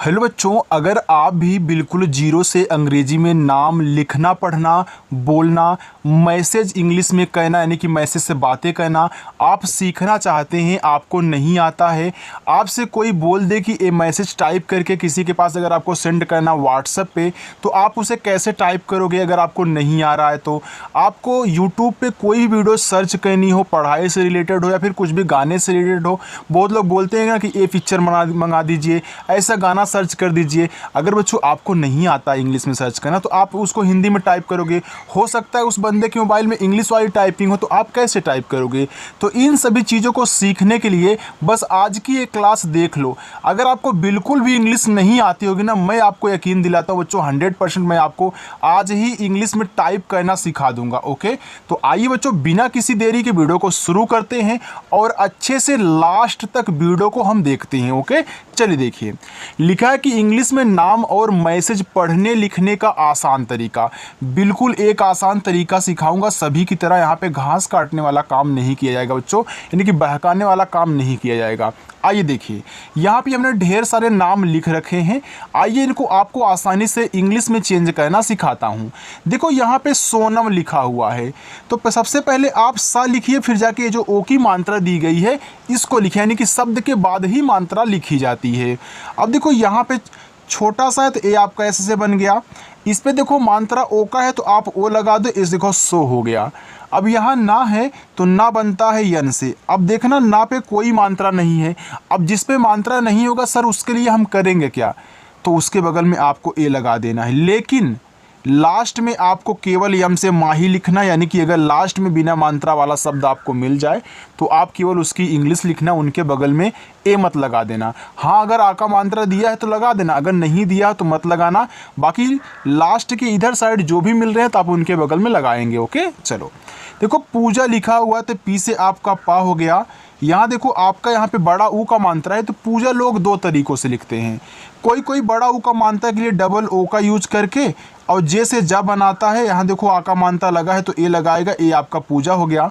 Hello बच्चों, अगर आप भी बिल्कुल जीरो से अंग्रेजी में नाम लिखना, पढ़ना, बोलना, मैसेज इंग्लिश में कहना यानी कि मैसेज से बातें कहना आप सीखना चाहते हैं, आपको नहीं आता है, आपसे कोई बोल दे कि ये मैसेज टाइप करके किसी के पास अगर आपको सेंड करना व्हाट्सएप पे, तो आप उसे कैसे टाइप करोगे अगर आपको नहीं आ रहा है। तो आपको यूट्यूब पे कोई भी वीडियो सर्च करनी हो, पढ़ाई से रिलेटेड हो या फिर कुछ भी गाने से रिलेटेड हो, बहुत लोग बोलते हैं ना कि ये पिक्चर मंगा दीजिए, ऐसा गाना सर्च कर दीजिए। अगर बच्चों आपको नहीं आता इंग्लिश में सर्च करना तो आप उसको हिंदी में टाइप करोगे। हो सकता है उस बंदे के मोबाइल में इंग्लिश वाली टाइपिंग हो, तो आप कैसे टाइप करोगे। तो इन सभी चीज़ों को सीखने के लिए बस आज की एक क्लास देख लो। अगर आपको बिल्कुल भी इंग्लिश नहीं आती होगी ना, मैं आपको यकीन दिलाता हूँ बच्चों 100% मैं आपको आज ही इंग्लिश में टाइप करना सिखा दूंगा। ओके, तो आइए बच्चों बिना किसी देरी के वीडियो को शुरू करते हैं और अच्छे से लास्ट तक वीडियो को हम देखते हैं। ओके, चलिए देखिए, लिखा है कि इंग्लिश में नाम और मैसेज पढ़ने लिखने का आसान तरीका। बिल्कुल एक आसान तरीका सिखाऊंगा, सभी की तरह यहाँ पे घास काटने वाला काम नहीं किया जाएगा बच्चों, यानी कि बहकाने वाला काम नहीं किया जाएगा। आइए देखिए, यहाँ पे हमने ढेर सारे नाम लिख रखे हैं। आइए इनको आपको आसानी से इंग्लिश में चेंज करना सिखाता हूँ। देखो यहाँ पे सोनम लिखा हुआ है, तो सबसे पहले आप सा लिखिए, फिर जाके ये जो ओ की मात्रा दी गई है इसको लिखिए, यानी कि शब्द के बाद ही मात्रा लिखी जाती है। अब देखो यहाँ पे छोटा सा है तो ए आपका ऐसे से बन गया, इस पे देखो मात्रा ओ का है तो आप ओ लगा दो, इस देखो सो हो गया। अब यहाँ ना है तो ना बनता है यन से। अब देखना ना पे कोई मात्रा नहीं है, अब जिस पे मात्रा नहीं होगा सर उसके लिए हम करेंगे क्या, तो उसके बगल में आपको ए लगा देना है। लेकिन लास्ट में आपको केवल यम से माही लिखना, यानी कि अगर लास्ट में बिना मात्रा वाला शब्द आपको मिल जाए तो आप केवल उसकी इंग्लिश लिखना, उनके बगल में ए मत लगा देना। हाँ, अगर आ का मात्रा दिया है तो लगा देना, अगर नहीं दिया तो मत लगाना। बाकी लास्ट के इधर साइड जो भी मिल रहे हैं तो आप उनके बगल में लगाएंगे। ओके, चलो देखो पूजा लिखा हुआ है तो पी से आपका पा हो गया। यहाँ देखो आपका यहाँ पे बड़ा ऊ का मात्रा है, तो पूजा लोग दो तरीकों से लिखते हैं। कोई बड़ा ऊ का मात्रा के लिए डबल ओ का यूज करके और जे से जा बनाता है, यहाँ देखो आ का मात्रा लगा है तो ए लगाएगा, ए आपका पूजा हो गया।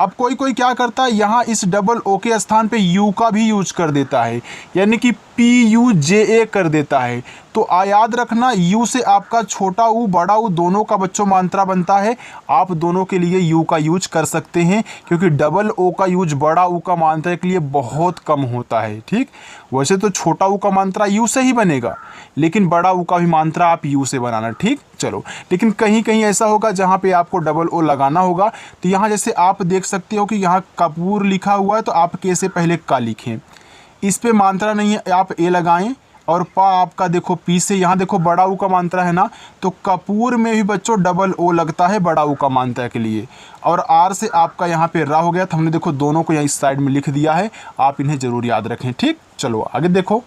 अब कोई क्या करता है, यहाँ इस डबल ओ के स्थान पे यू का भी यूज कर देता है, यानी कि PUJA कर देता है। तो याद रखना यू से आपका छोटा ऊ बड़ा ऊ दोनों का बच्चों मात्रा बनता है। आप दोनों के लिए यू का यूज कर सकते हैं, क्योंकि डबल ओ का यूज बड़ा ऊ का मात्रा के लिए बहुत कम होता है। ठीक, वैसे तो छोटा ऊ का मात्रा यू से ही बनेगा, लेकिन बड़ा ऊ का भी मात्रा आप यू से बनाना। ठीक, चलो, लेकिन कहीं कहीं ऐसा होगा जहाँ पे आपको डबल ओ लगाना होगा। तो यहाँ जैसे आप देख सकते हो कि यहाँ कपूर लिखा हुआ है तो आप के से पहले का लिखें, इस पे मात्रा नहीं है आप ए लगाएं, और पा आपका देखो पी से, यहाँ देखो बड़ा ऊ का मात्रा है ना, तो कपूर में भी बच्चों डबल ओ लगता है बड़ा ऊ का मात्रा के लिए। और आर से आपका यहाँ पे रा हो गया, तो हमने देखो दोनों को यहाँ इस साइड में लिख दिया है, आप इन्हें जरूर याद रखें। ठीक, चलो आगे देखो,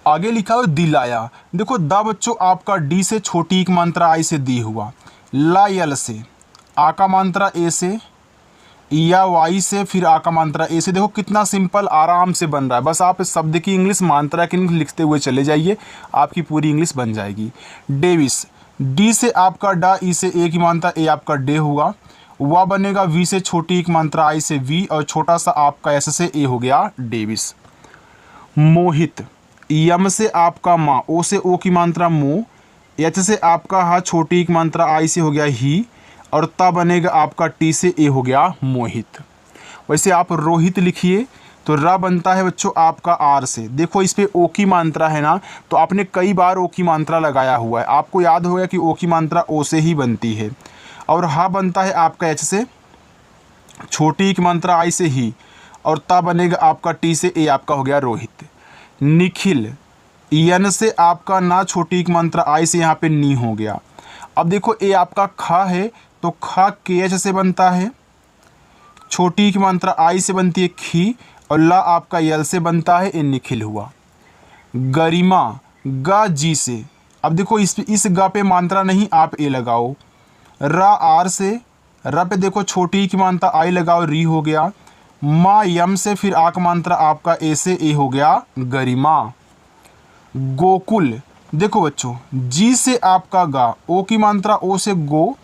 आगे लिखा हुआ दिलाया। देखो दा बच्चों आपका डी से छोटी एक मात्रा आई से दी हुआ, ला यल से, आ का मात्रा ए से, या वाई से, फिर आ का मात्रा ए से। देखो कितना सिंपल आराम से बन रहा है। बस आप इस शब्द की इंग्लिश मात्रा की लिखते हुए चले जाइए, आपकी पूरी इंग्लिश बन जाएगी। डेविस, डी से आपका डा, ई से ए की मात्रा, ए आपका डे हुआ। वा बनेगा वी से छोटी एक मात्रा आई से वी, और छोटा सा आपका एस से ए हो गया डेविस। मोहित, यम से आपका माँ, ओ से ओ की मात्रा मो, एच से आपका हा छोटी एक मात्रा आई से हो गया ही, और ता बनेगा आपका टी से ए हो गया मोहित। वैसे आप रोहित लिखिए तो रा बनता है बच्चों आपका आर से। देखो इस पे ओ की मात्रा है ना, तो आपने कई बार ओ की मात्रा लगाया हुआ है, आपको याद होगा कि ओ की मात्रा ओ से ही बनती है। और हा बनता है आपका एच से, छोटी की मात्रा आई से ही, और ता बनेगा आपका टी से ए, आपका हो गया रोहित। निखिल, यन से आपका ना, छोटी की मात्रा आई से यहाँ पे नी हो गया। अब देखो ए आपका खा है तो खा के एच से बनता है, छोटी की मात्रा आई से बनती है खी, और ला आपका यल से बनता है, ए निखिल हुआ। गरिमा, गा जी से। अब देखो इस गा पे मात्रा नहीं, आप ए लगाओ। रा आर से, रा पे देखो छोटी की मात्रा आई लगाओ, री हो गया। मा यम से, फिर आ का मात्रा आपका ए से, ए हो गया गरिमा। गोकुल, देखो बच्चों जी से आपका गा, ओ की मात्रा ओ से गो,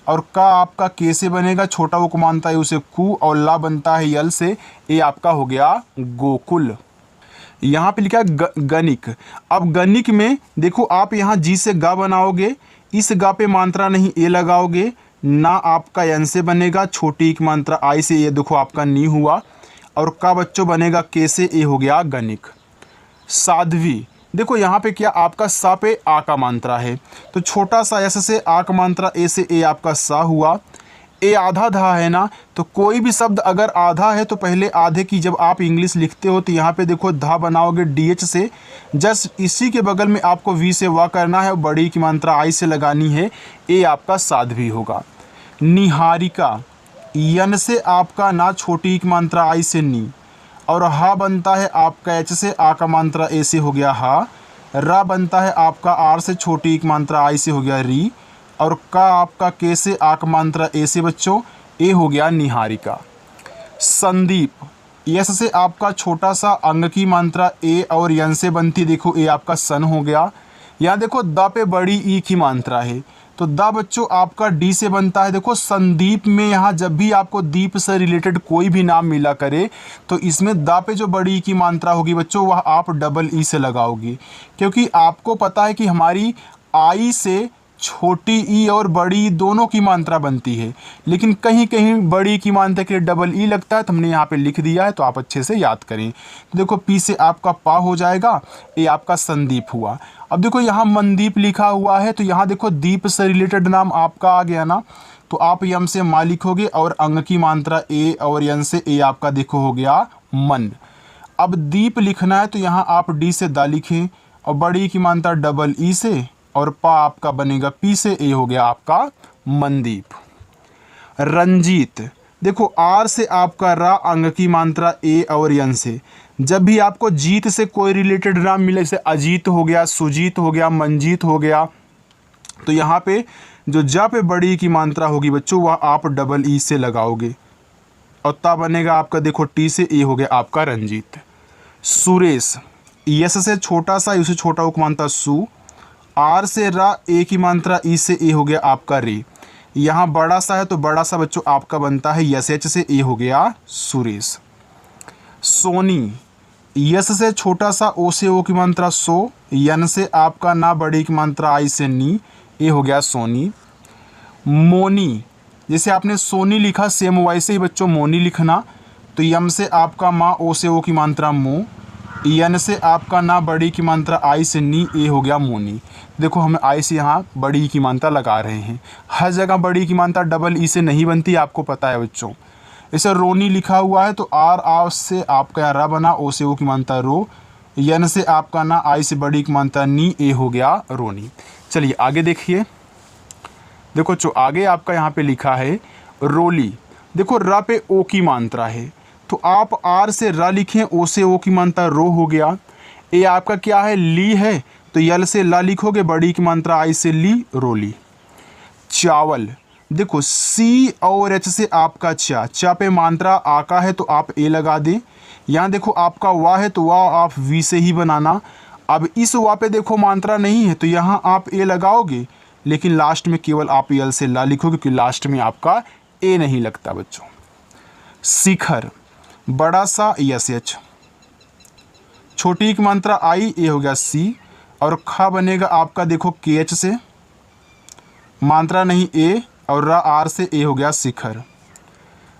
और का आपका के से बनेगा, छोटा वो को मानता है उसे कु, और ला बनता है यल से, ए आपका हो गया गोकुल। यहाँ पे लिखा है गणिक। अब गणिक में देखो आप यहाँ जी से गा बनाओगे, इस गा पे मात्रा नहीं ए लगाओगे, ना आपका यन से बनेगा, छोटी एक मात्रा आई से, ये देखो आपका नी हुआ, और का बच्चों बनेगा के से, ए हो गया गणिक। साध्वी, देखो यहाँ पे क्या आपका सा पे आ का मात्रा है, तो छोटा सा एस से आ का मात्रा, ए से ए आपका सा हुआ। ए आधा धा है ना, तो कोई भी शब्द अगर आधा है तो पहले आधे की जब आप इंग्लिश लिखते हो तो यहाँ पे देखो धा बनाओगे डी एच से, जस्ट इसी के बगल में आपको वी से वाह करना है, बड़ी की मात्रा आई से लगानी है, ए आपका साध्वी होगा। निहारिका, यन से आपका ना, छोटी की मात्रा आई से नी, और हा बनता है आपका एच से, आ का मात्रा ए से हो गया हा। रा बनता है आपका आर से, छोटी एक मात्रा आई से हो गया री, और का आपका के से, आ का मात्रा ए से बच्चों, ए हो गया निहारिका। संदीप, यस से आपका छोटा सा अंग की मात्रा ए और यन से बनती, देखो ए आपका सन हो गया। यहाँ देखो द पे बड़ी ई की मात्रा है, तो द बच्चों आपका डी से बनता है। देखो संदीप में यहाँ जब भी आपको दीप से रिलेटेड कोई भी नाम मिला करे तो इसमें द पे जो बड़ी ई की मात्रा होगी बच्चों वह आप डबल ई से लगाओगी, क्योंकि आपको पता है कि हमारी आई से छोटी ई और बड़ी ई दोनों की मात्रा बनती है, लेकिन कहीं कहीं बड़ी की मात्रा के लिए डबल ई लगता है, तो हमने यहाँ पे लिख दिया है, तो आप अच्छे से याद करें। तो देखो पी से आपका पा हो जाएगा, ये आपका संदीप हुआ। अब देखो यहाँ मनदीप लिखा हुआ है, तो यहाँ देखो दीप से रिलेटेड नाम आपका आ गया ना, तो आप यम से मा लिखोगे और अंग की मात्रा ए और यन से, ए आपका देखो हो गया मन। अब दीप लिखना है तो यहाँ आप डी से दा लिखें, और बड़ी की मात्रा डबल ई से, और पा आपका बनेगा पी से, ए हो गया आपका मनदीप। रंजीत, देखो आर से आपका रा, अंग की मात्रा ए और यन से, जब भी आपको जीत से कोई रिलेटेड नाम मिले, जैसे अजीत हो गया, सुजीत हो गया, मंजीत हो गया, तो यहाँ पे जो जा पे बड़ी की मात्रा होगी बच्चों वह आप डबल ई से लगाओगे, और ता बनेगा आपका देखो टी से, ए हो गया आपका रंजीत। सुरेश, यस से छोटा सा, उससे छोटा उक मात्रा सु, आर से रा, ए की मात्रा ई से, ए हो गया आपका रे। यहाँ बड़ा सा है तो बड़ा सा बच्चों आपका बनता है यस एच से, ए हो गया सुरेश। सोनी, यस से छोटा सा, ओ से ओ की मात्रा सो, यन से आपका ना, बड़ी की मात्रा आई से नी, ए हो गया सोनी। मोनी, जैसे आपने सोनी लिखा सेम वैसे ही बच्चों मोनी लिखना, तो यम से आपका माँ, ओ से ओ की मात्रा मो, यन से आपका ना, बड़ी की मात्रा आई से नी, ए हो गया मोनी। देखो हम आई से यहाँ बड़ी की मात्रा लगा रहे हैं, हर जगह बड़ी की मात्रा डबल ई से नहीं बनती, आपको पता है बच्चों। जैसे रोनी लिखा हुआ है तो आर आ से आपका यहाँ रा बना, ओ से ओ की मात्रा रो, यन से आपका ना, आई से बड़ी की मात्रा नी, ए हो गया रोनी। चलिए आगे देखिए, देखो जो आगे आपका यहाँ पे लिखा है रोली, देखो रा पे ओ की मात्रा है, तो आप आर से रा लिखें, ओ से ओ की मात्रा रो हो गया। ए आपका क्या है ली है, तो यल से ला लिखोगे, बड़ी की मात्रा आई से ली, रोली। चावल, देखो सी और एच से आपका चा पे मात्रा आ का है तो आप ए लगा दें। यहाँ देखो आपका वाह है तो वाह आप वी से ही बनाना। अब इस वाह पे देखो मात्रा नहीं है तो यहाँ आप ए लगाओगे, लेकिन लास्ट में केवल आप यल से ला लिखोगे, क्योंकि लास्ट में आपका ए नहीं लगता बच्चों। शिखर, बड़ा सा यस एच, छोटी की मात्रा आई, ए हो गया सी, और खा बनेगा आपका देखो के एच से, मात्रा नहीं ए, और रा आर से, ए हो गया शिखर।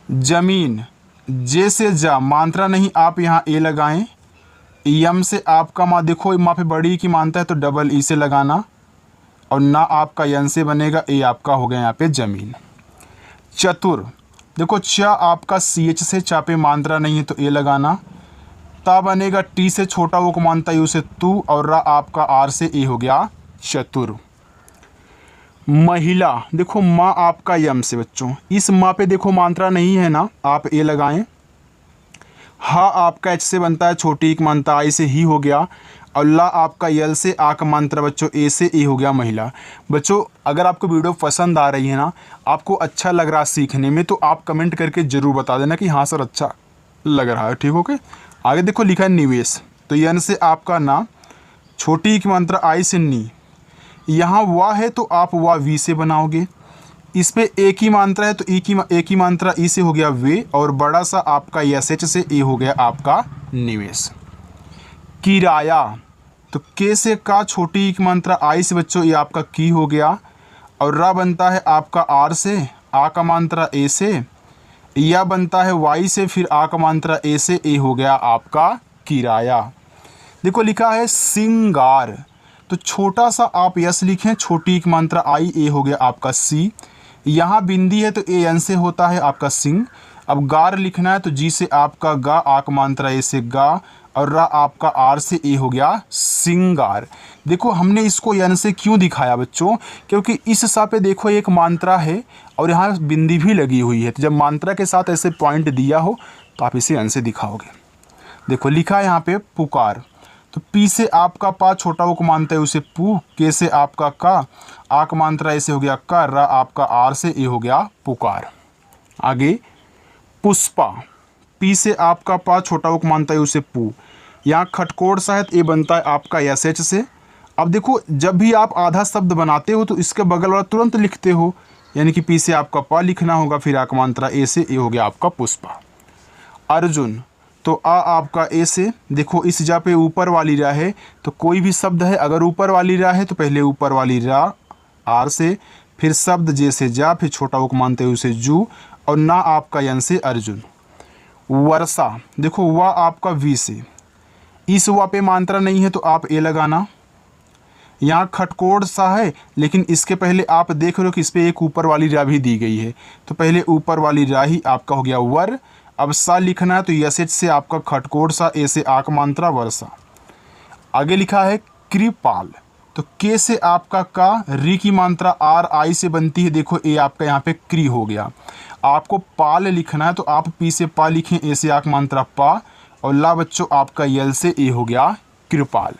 जमीन, जे से जा, मात्रा नहीं आप यहाँ ए लगाएं, यम से आपका माँ देखो माँ पे बड़ी की मात्रा है तो डबल ई से लगाना, और ना आपका यन से बनेगा, ए आपका हो गया यहाँ पे जमीन। चतुर, देखो च आपका सी एच से, चा पे मात्रा नहीं है तो ए लगाना, ता बनेगा टी से छोटा वो को मानता यू से तू, और रा आपका आर से, ए हो गया चतुर। महिला, देखो माँ आपका यम से बच्चों, इस माँ पे देखो मात्रा नहीं है ना, आप ए लगाएं। हा आपका एच से बनता है, छोटी एक मात्रा आई से ही हो गया, और ला आपका यल से, आ का मात्रा बच्चों ए से, ए हो गया महिला। बच्चों अगर आपको वीडियो पसंद आ रही है ना, आपको अच्छा लग रहा है सीखने में, तो आप कमेंट करके ज़रूर बता देना कि हाँ सर अच्छा लग रहा है, ठीक ओके। आगे देखो लिखा है निवेश, तो यन से आपका ना, छोटी की मात्रा आई से नी, यहाँ वाह है तो आप वाह वी से बनाओगे, इस पे ए की मात्रा है तो ए की मात्रा ई से हो गया वे, और बड़ा सा आपका यस एच से, ए हो गया आपका निवेश। किराया, तो के से का छोटी की मात्रा आई से बच्चों ये आपका की हो गया, और रा बनता है आपका आर से, आ का मात्रा ए से, या बनता है वाई से, फिर आ का मात्रा ए से, ए हो गया आपका किराया। देखो लिखा है सिंगार, तो छोटा सा आप यस लिखें, छोटी एक मात्रा आई, ए हो गया आपका सी। यहाँ बिंदी है तो ए एन से होता है आपका सिंग। अब गार लिखना है तो जी से आपका गा, आ का मात्रा ए से गा, और रा आपका आर से, ए हो गया सिंगार। देखो हमने इसको यन से क्यों दिखाया बच्चों, क्योंकि इस सा पे देखो एक मात्रा है और यहाँ बिंदी भी लगी हुई है, तो जब मात्रा के साथ ऐसे पॉइंट दिया हो तो आप इसे यन से दिखाओगे। देखो लिखा है यहाँ पे पुकार, तो पी से आपका पा, छोटा वो को मानते हैं उसे पू, के से आपका का, आ का मात्रा ऐसे हो गया का, रा आपका आर से, ए हो गया पुकार। आगे पुष्पा, पी से आपका पा, छोटा वो को मानता है उसे पू, यहाँ खटकोड़ सा है तो ए बनता है आपका एस एच से। अब देखो जब भी आप आधा शब्द बनाते हो तो इसके बगल वाला तुरंत लिखते हो, यानी कि पी से आपका पा लिखना होगा, फिर आ का मात्रा ए से, ए हो गया आपका पुष्पा। अर्जुन, तो आ आपका ए से, देखो इस जा पे ऊपर वाली रा है, तो कोई भी शब्द है अगर ऊपर वाली रा है तो पहले ऊपर वाली रा आर से, फिर शब्द जे से जा, फिर छोटा वो मानते हैं उसे जू, और ना आपका यन से अर्जुन। वर्षा, देखो वा आपका वी से, इस वा पे मात्रा नहीं है तो आप ए लगाना। यहाँ खटकोड़ सा है लेकिन इसके पहले आप देख रहे हो कि इस पर एक ऊपर वाली रा भी दी गई है, तो पहले ऊपर वाली रा ही आपका हो गया वर। अब सा लिखना है तो यस एच से आपका खटकोड़ सा, ए से आक मात्रा वर्षा। आगे लिखा है कृपाल, तो के से आपका का, री की मात्रा आर आई से बनती है, देखो ए आपका यहाँ पे क्री हो गया। आपको पाल लिखना है तो आप पी से पा लिखें, ए से आक मात्रा पा, और ला बच्चों आपका यल से, ए हो गया कृपाल।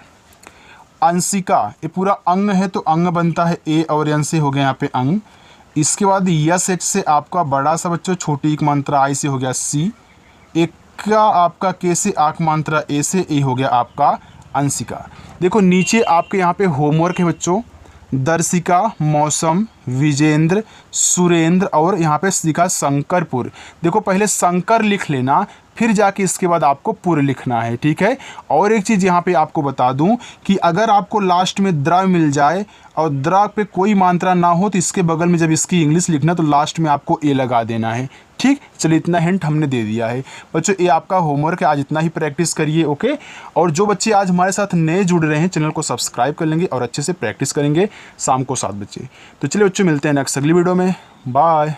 अंशिका, ये पूरा अंग है तो अंग बनता है ए, और यन से हो गया यहाँ पे अंग। इसके बाद यस एच से आपका बड़ा सा बच्चों, छोटी एक मात्रा आई से हो गया सी, एक का आपका के से आक मात्रा ए से, ए हो गया आपका अंशिका। देखो नीचे आपके यहाँ पे होमवर्क है बच्चों, दर्शिका, मौसम, विजेंद्र, सुरेंद्र, और यहाँ पे लिखा शंकरपुर। देखो पहले शंकर लिख लेना, फिर जाके इसके बाद आपको पुर लिखना है, ठीक है। और एक चीज़ यहाँ पे आपको बता दूं कि अगर आपको लास्ट में द्र मिल जाए और द्र पे कोई मात्रा ना हो तो इसके बगल में जब इसकी इंग्लिश लिखना तो लास्ट में आपको ए लगा देना है, ठीक। चलिए इतना हिंट हमने दे दिया है बच्चों, ये आपका होमवर्क है, आज इतना ही प्रैक्टिस करिए, ओके। और जो बच्चे आज हमारे साथ नए जुड़ रहे हैं चैनल को सब्सक्राइब कर लेंगे और अच्छे से प्रैक्टिस करेंगे शाम को 7 बजे। तो चलिए बच्चों मिलते हैं नेक्स्ट अगली वीडियो में, बाय।